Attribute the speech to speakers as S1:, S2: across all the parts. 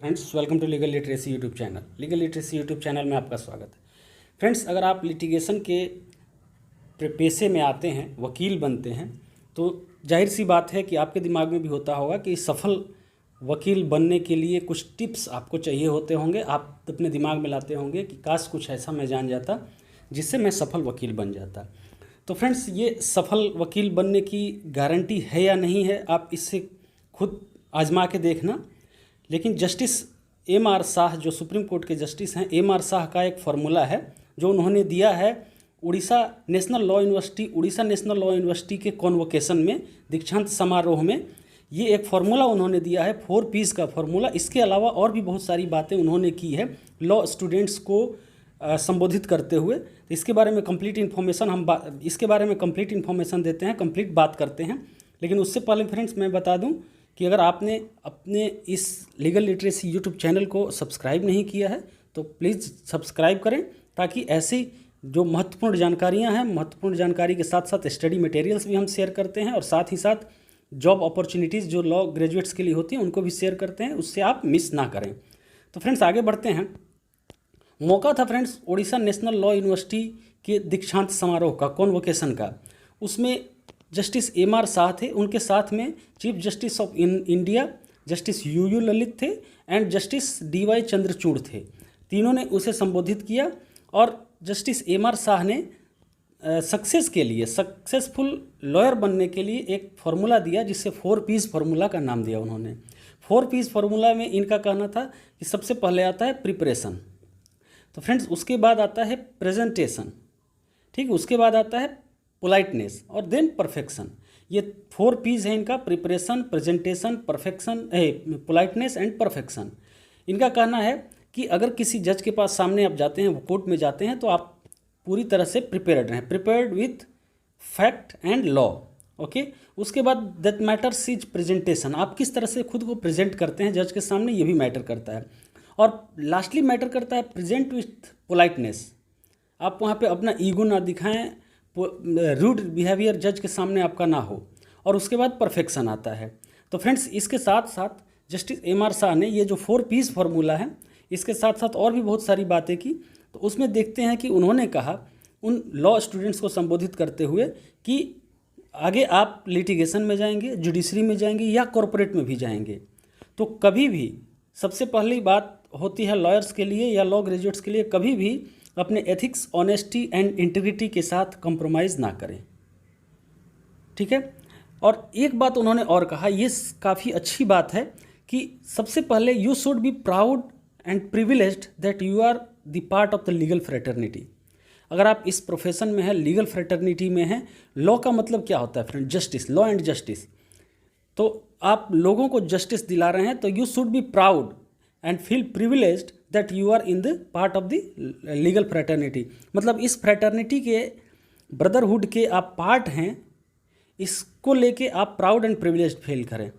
S1: Friends, welcome to legal literacy YouTube channel. Legal literacy YouTube channel में आपका स्वागत है। फ्रेंड्स, अगर आप लिटिगेशन के पेशे में आते हैं, वकील बनते हैं, तो जाहिर सी बात है कि आपके दिमाग में भी होता होगा कि सफल वकील बनने के लिए कुछ टिप्स आपको चाहिए होते होंगे। आप अपने दिमाग में लाते होंगे कि काश कुछ ऐसा मैं जान जाता जिससे मैं सफल वकील बन जाता। तो फ्रेंड्स, ये सफल वकील बनने की गारंटी है या नहीं है, आप इससे खुद आजमा के देखना। लेकिन जस्टिस एम.आर. शाह, जो सुप्रीम कोर्ट के जस्टिस हैं, एम.आर. शाह का एक फार्मूला है जो उन्होंने दिया है उड़ीसा नेशनल लॉ यूनिवर्सिटी के कॉन्वोकेशन में, दीक्षांत समारोह में। ये एक फार्मूला उन्होंने दिया है, 4 P's का फार्मूला। इसके अलावा और भी बहुत सारी बातें उन्होंने की है लॉ स्टूडेंट्स को संबोधित करते हुए। तो इसके बारे में कंप्लीट इन्फॉर्मेशन देते हैं, कंप्लीट बात करते हैं। लेकिन उससे पहले फ्रेंड्स, मैं बता दूं कि अगर आपने अपने इस लीगल लिटरेसी यूट्यूब चैनल को सब्सक्राइब नहीं किया है तो प्लीज़ सब्सक्राइब करें, ताकि ऐसी जो महत्वपूर्ण जानकारियां हैं, महत्वपूर्ण जानकारी के साथ साथ स्टडी मटेरियल्स भी हम शेयर करते हैं, और साथ ही साथ जॉब अपॉर्चुनिटीज़ जो लॉ ग्रेजुएट्स के लिए होती हैं उनको भी शेयर करते हैं, उससे आप मिस ना करें। तो फ्रेंड्स, आगे बढ़ते हैं। मौका था friends Orissa national law university के दीक्षांत समारोह का, कॉन्वोकेशन का। उसमें जस्टिस एम.आर. शाह थे, उनके साथ में chief justice of India justice U Lalit थे एंड जस्टिस डी.वाई. चंद्रचूड़ थे। तीनों ने उसे संबोधित किया, और जस्टिस एम.आर. शाह ने सक्सेसफुल लॉयर बनने के लिए एक फार्मूला दिया, जिससे 4 P's फार्मूला का नाम दिया उन्होंने। 4 P's फार्मूला में इनका कहना था कि सबसे पहले आता है प्रिपरेशन, तो फ्रेंड्स उसके बाद आता है प्रेजेंटेशन, ठीक है, उसके बाद आता है पोलाइटनेस, और देन परफेक्शन। ये 4 P's हैं इनका, preparation, presentation, perfection, politeness and perfection. इनका कहना है कि अगर किसी जज के पास सामने आप जाते हैं, वो कोर्ट में जाते हैं, तो आप पूरी तरह से प्रिपेयर्ड रहें, prepared with fact and law. Okay, उसके बाद दैट मैटर्स इज प्रेजेंटेशन, आप किस तरह से खुद को प्रेजेंट करते हैं जज के सामने, ये भी मैटर करता है। और लास्टली मैटर करता है प्रेजेंट विथ पोलाइटनेस, आप वहाँ पे अपना ईगो ना दिखाएं, रूड बिहेवियर जज के सामने आपका ना हो। और उसके बाद परफेक्शन आता है। तो फ्रेंड्स, इसके साथ साथ जस्टिस एम.आर. शाह ने ये जो 4 P's फार्मूला है, इसके साथ साथ और भी बहुत सारी बातें की। तो उसमें देखते हैं कि उन्होंने कहा उन लॉ स्टूडेंट्स को संबोधित करते हुए कि आगे आप लिटिगेशन में जाएंगे, जुडिशरी में जाएंगे, या कॉरपोरेट में भी जाएंगे, तो कभी भी सबसे पहली बात होती है लॉयर्स के लिए या लॉ ग्रेजुएट्स के लिए, कभी भी अपने एथिक्स, ऑनेस्टी एंड इंटीग्रिटी के साथ कंप्रोमाइज़ ना करें, ठीक है। और एक बात उन्होंने और कहा, ये काफ़ी अच्छी बात है, कि सबसे पहले you should be proud and privileged that you are the part of the legal fraternity. अगर आप इस प्रोफेशन में हैं, लीगल फ्रेटर्निटी में हैं, लॉ का मतलब क्या होता है friend? Justice, law and justice. तो आप लोगों को जस्टिस दिला रहे हैं, तो you should be proud and feel privileged that you are in the part of the legal fraternity. मतलब इस फ्रेटर्निटी के, ब्रदरहुड के आप पार्ट हैं, इसको लेके आप प्राउड एंड प्रिविलेज्ड फील करें।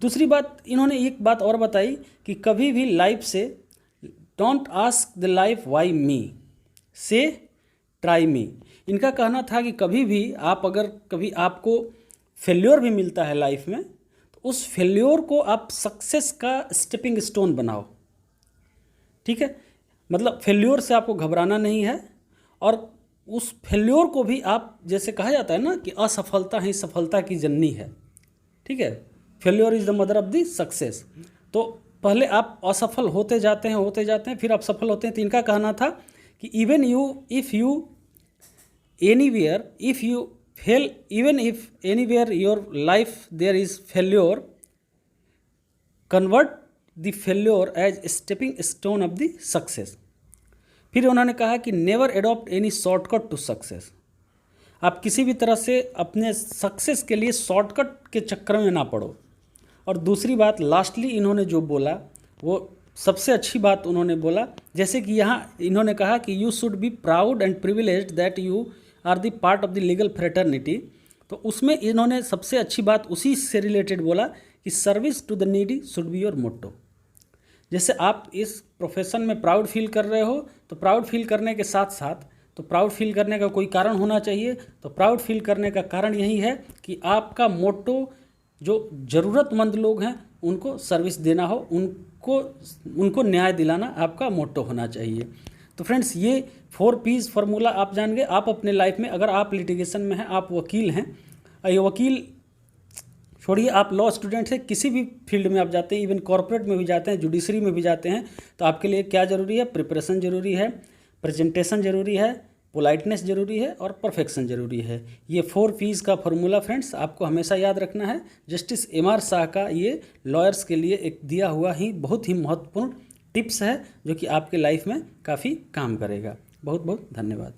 S1: दूसरी बात, इन्होंने एक बात और बताई कि कभी भी लाइफ से don't ask the life why me, से ट्राई मी। इनका कहना था कि कभी भी आप, अगर कभी आपको फेल्योर भी मिलता है लाइफ में, तो उस फेल्योर को आप सक्सेस का स्टेपिंग स्टोन बनाओ, ठीक है। मतलब फेल्योर से आपको घबराना नहीं है, और उस फेल्योर को भी आप, जैसे कहा जाता है ना कि असफलता ही सफलता की जननी है, ठीक है, failure is the mother of the success. तो पहले आप असफल होते जाते हैं, फिर आप सफल होते हैं। तो इनका कहना था कि even if anywhere your life there is failure, convert the failure as stepping stone of the success. फिर उन्होंने कहा कि never adopt any shortcut to success. आप किसी भी तरह से अपने सक्सेस के लिए शॉर्टकट के चक्कर में ना पड़ो। और दूसरी बात, लास्टली इन्होंने जो बोला, वो सबसे अच्छी बात उन्होंने बोला, जैसे कि यहाँ इन्होंने कहा कि you should be proud and privileged that you are the part of the legal fraternity. तो उसमें इन्होंने सबसे अच्छी बात उसी से रिलेटेड बोला कि service to the needy should be your motto. जैसे आप इस प्रोफेशन में प्राउड फील कर रहे हो, तो प्राउड फील करने के साथ साथ, तो प्राउड फील करने का कोई कारण होना चाहिए। तो प्राउड फील करने का कारण यही है कि आपका मोट्टो जो ज़रूरतमंद लोग हैं उनको सर्विस देना हो, आपको उनको न्याय दिलाना आपका मोट्टो होना चाहिए। तो फ्रेंड्स, ये 4 P's फार्मूला आप जान गए। आप अपने लाइफ में, अगर आप लिटिगेशन में हैं, आप वकील हैं, ये वकील छोड़िए, आप लॉ स्टूडेंट हैं, किसी भी फील्ड में आप जाते हैं, इवन कॉर्पोरेट में भी जाते हैं, जुडिशरी में भी जाते हैं, तो आपके लिए क्या ज़रूरी है? प्रिपरेशन ज़रूरी है, प्रेजेंटेशन ज़रूरी है, पोलाइटनेस ज़रूरी है और परफेक्शन ज़रूरी है। ये 4 P's का फार्मूला फ्रेंड्स आपको हमेशा याद रखना है। जस्टिस MR शाह का ये लॉयर्स के लिए एक दिया हुआ ही बहुत ही महत्वपूर्ण टिप्स है, जो कि आपके लाइफ में काफ़ी काम करेगा। बहुत बहुत धन्यवाद।